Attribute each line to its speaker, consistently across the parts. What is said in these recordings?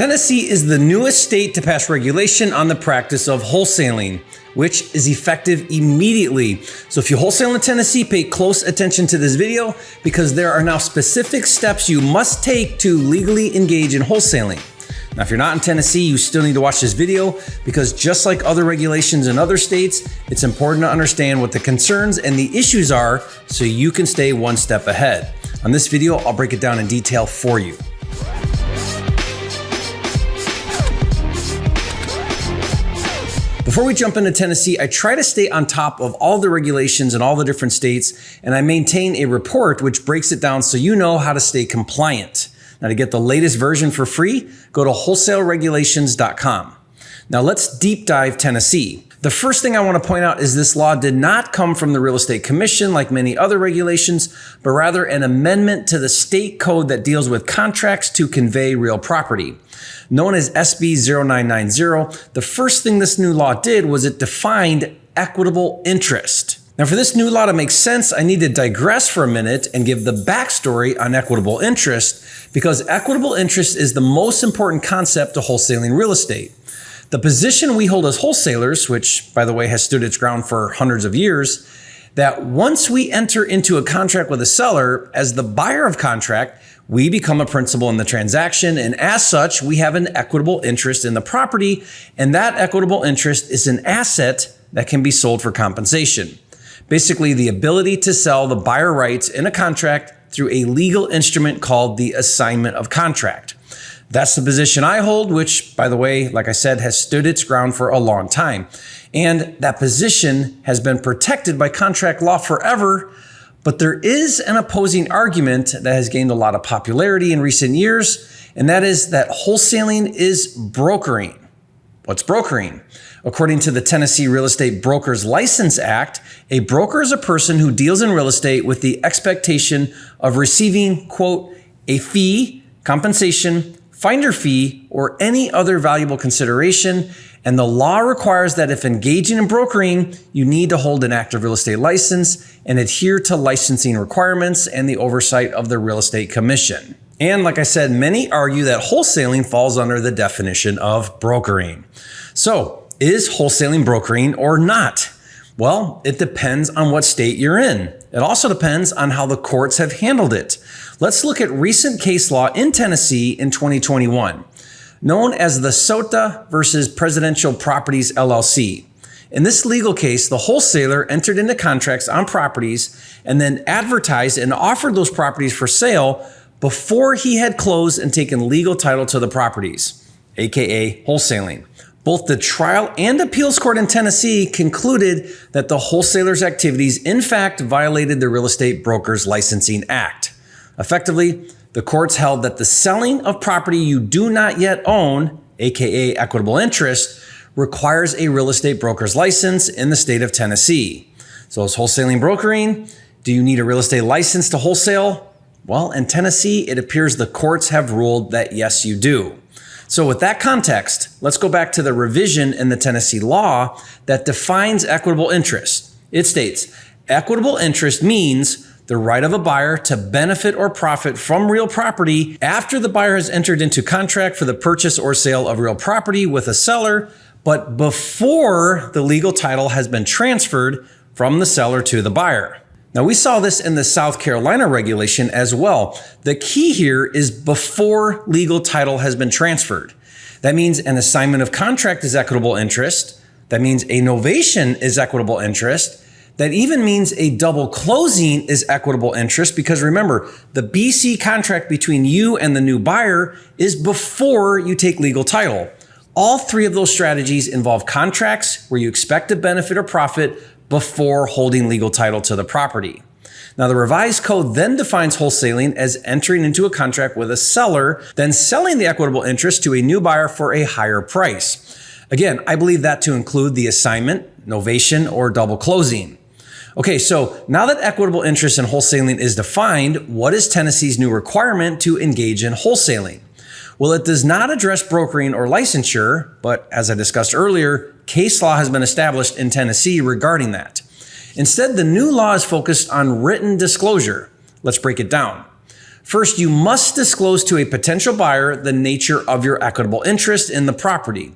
Speaker 1: Tennessee is the newest state to pass regulation on the practice of wholesaling, which is effective immediately. So if you wholesale in Tennessee, pay close attention to this video because there are now specific steps you must take to legally engage in wholesaling. Now, if you're not in Tennessee, you still need to watch this video because just like other regulations in other states, it's important to understand what the concerns and the issues are so you can stay one step ahead. On this video, I'll break it down in detail for you. Before we jump into Tennessee, I try to stay on top of all the regulations in all the different states, and I maintain a report which breaks it down so you know how to stay compliant. Now, to get the latest version for free, go to wholesaleregulations.com. Now, let's deep dive Tennessee. The first thing I want to point out is this law did not come from the Real Estate Commission like many other regulations, but rather an amendment to the state code that deals with contracts to convey real property. Known as SB 0990, the first thing this new law did was it defined equitable interest. Now, for this new law to make sense, I need to digress for a minute and give the backstory on equitable interest, because equitable interest is the most important concept to wholesaling real estate. The position we hold as wholesalers, which, by the way, has stood its ground for hundreds of years, that once we enter into a contract with a seller, as the buyer of contract, we become a principal in the transaction, and as such, we have an equitable interest in the property, and that equitable interest is an asset that can be sold for compensation. Basically, the ability to sell the buyer rights in a contract through a legal instrument called the assignment of contract. That's the position I hold, which, by the way, like I said, has stood its ground for a long time. And that position has been protected by contract law forever, but there is an opposing argument that has gained a lot of popularity in recent years, and that is that wholesaling is brokering. What's brokering? According to the Tennessee Real Estate Brokers License Act, a broker is a person who deals in real estate with the expectation of receiving, quote, a fee, compensation, finder fee, or any other valuable consideration. And the law requires that if engaging in brokering, you need to hold an active real estate license and adhere to licensing requirements and the oversight of the Real Estate Commission. And like I said, many argue that wholesaling falls under the definition of brokering. So, is wholesaling brokering or not? Well, it depends on what state you're in. It also depends on how the courts have handled it. Let's look at recent case law in Tennessee in 2021, known as the SOTA versus Presidential Properties LLC. In this legal case, the wholesaler entered into contracts on properties and then advertised and offered those properties for sale before he had closed and taken legal title to the properties, aka wholesaling. Both the trial and appeals court in Tennessee concluded that the wholesaler's activities in fact violated the Real Estate Brokers Licensing Act. Effectively, the courts held that the selling of property you do not yet own, aka equitable interest, requires a real estate broker's license in the state of Tennessee. So is wholesaling brokering? Do you need a real estate license to wholesale? Well, in Tennessee, it appears the courts have ruled that yes, you do. So with that context, let's go back to the revision in the Tennessee law that defines equitable interest. It states, equitable interest means the right of a buyer to benefit or profit from real property after the buyer has entered into contract for the purchase or sale of real property with a seller, but before the legal title has been transferred from the seller to the buyer. Now, we saw this in the South Carolina regulation as well. The key here is before legal title has been transferred. That means an assignment of contract is equitable interest. That means a novation is equitable interest. That even means a double closing is equitable interest because remember, the BC contract between you and the new buyer is before you take legal title. All three of those strategies involve contracts where you expect to benefit or profit before holding legal title to the property. Now, the revised code then defines wholesaling as entering into a contract with a seller, then selling the equitable interest to a new buyer for a higher price. Again, I believe that to include the assignment, novation, or double closing. Okay, so now that equitable interest in wholesaling is defined, what is Tennessee's new requirement to engage in wholesaling? Well, it does not address brokering or licensure, but as I discussed earlier, case law has been established in Tennessee regarding that. Instead, the new law is focused on written disclosure. Let's break it down. First, you must disclose to a potential buyer the nature of your equitable interest in the property.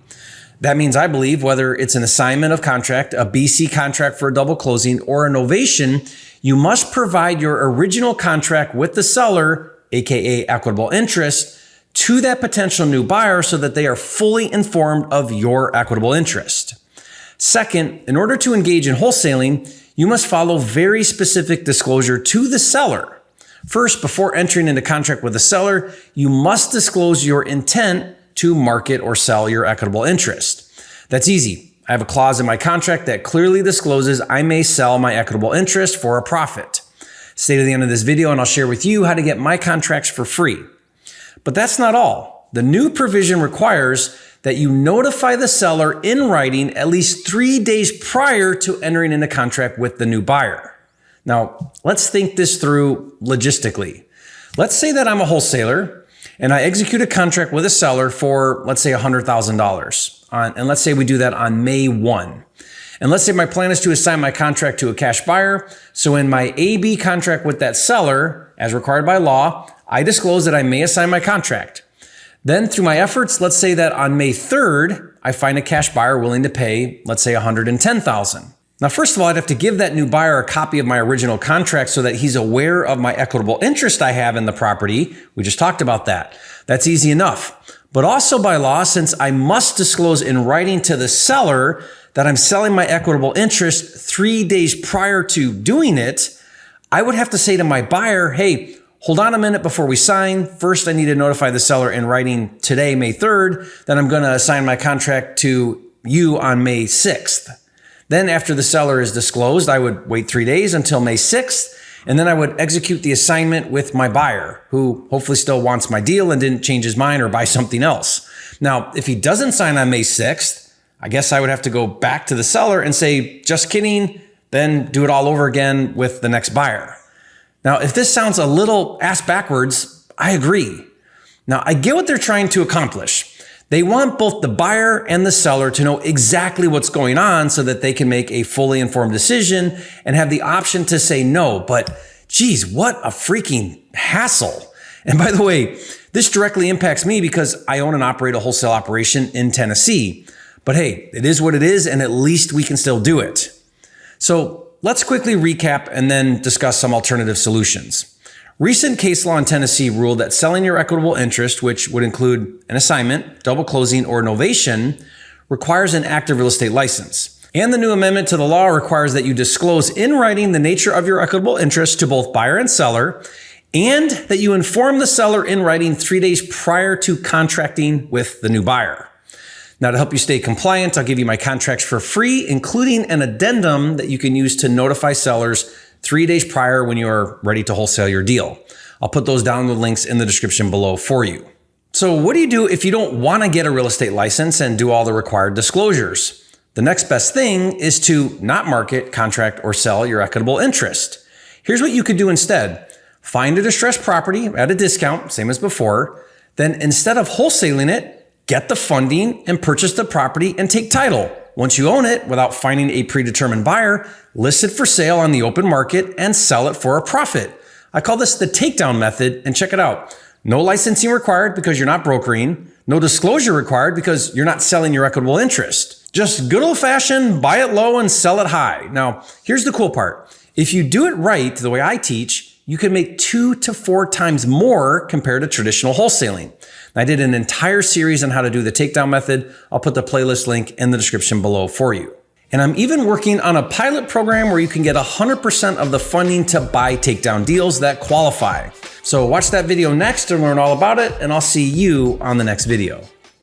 Speaker 1: That means, I believe, whether it's an assignment of contract, a BC contract for a double closing, or a novation, you must provide your original contract with the seller, aka equitable interest, to that potential new buyer so that they are fully informed of your equitable interest. Second, in order to engage in wholesaling, you must follow very specific disclosure to the seller. First, before entering into contract with the seller, you must disclose your intent to market or sell your equitable interest. That's easy. I have a clause in my contract that clearly discloses I may sell my equitable interest for a profit. Stay to the end of this video and I'll share with you how to get my contracts for free. But that's not all. The new provision requires that you notify the seller in writing at least 3 days prior to entering into contract with the new buyer. Now, let's think this through logistically. Let's say that I'm a wholesaler and I execute a contract with a seller for, let's say, $100,000. And let's say we do that on May 1. And let's say my plan is to assign my contract to a cash buyer. So in my AB contract with that seller, as required by law, I disclose that I may assign my contract. Then through my efforts, let's say that on May 3rd, I find a cash buyer willing to pay, let's say, $110,000. Now, first of all, I'd have to give that new buyer a copy of my original contract so that he's aware of my equitable interest I have in the property. We just talked about that. That's easy enough. But also by law, since I must disclose in writing to the seller that I'm selling my equitable interest 3 days prior to doing it, I would have to say to my buyer, hey, hold on a minute before we sign. First, I need to notify the seller in writing today, May 3rd, that I'm going to assign my contract to you on May 6th. Then after the seller is disclosed, I would wait 3 days until May 6th, and then I would execute the assignment with my buyer, who hopefully still wants my deal and didn't change his mind or buy something else. Now, if he doesn't sign on May 6th, I guess I would have to go back to the seller and say, just kidding, then do it all over again with the next buyer. Now, if this sounds a little ass backwards, I agree. Now, I get what they're trying to accomplish. They want both the buyer and the seller to know exactly what's going on so that they can make a fully informed decision and have the option to say no. But geez, what a freaking hassle. And by the way, this directly impacts me because I own and operate a wholesale operation in Tennessee. But hey, it is what it is, and at least we can still do it. So let's quickly recap and then discuss some alternative solutions. Recent case law in Tennessee ruled that selling your equitable interest, which would include an assignment, double closing, or novation, requires an active real estate license. And the new amendment to the law requires that you disclose in writing the nature of your equitable interest to both buyer and seller, and that you inform the seller in writing 3 days prior to contracting with the new buyer. Now, to help you stay compliant, I'll give you my contracts for free, including an addendum that you can use to notify sellers 3 days prior when you are ready to wholesale your deal. I'll put those down with links in the description below for you. So what do you do if you don't want to get a real estate license and do all the required disclosures? The next best thing is to not market, contract, or sell your equitable interest. Here's what you could do instead. Find a distressed property at a discount, same as before. Then instead of wholesaling it, get the funding and purchase the property and take title. Once you own it, without finding a predetermined buyer, list it for sale on the open market and sell it for a profit. I call this the takedown method, and check it out. No licensing required because you're not brokering. No disclosure required because you're not selling your equitable interest. Just good old-fashioned buy it low and sell it high. Now, here's the cool part. If you do it right, the way I teach, you can make 2 to 4 times more compared to traditional wholesaling. I did an entire series on how to do the takedown method. I'll put the playlist link in the description below for you. And I'm even working on a pilot program where you can get 100% of the funding to buy takedown deals that qualify. So watch that video next to learn all about it, and I'll see you on the next video.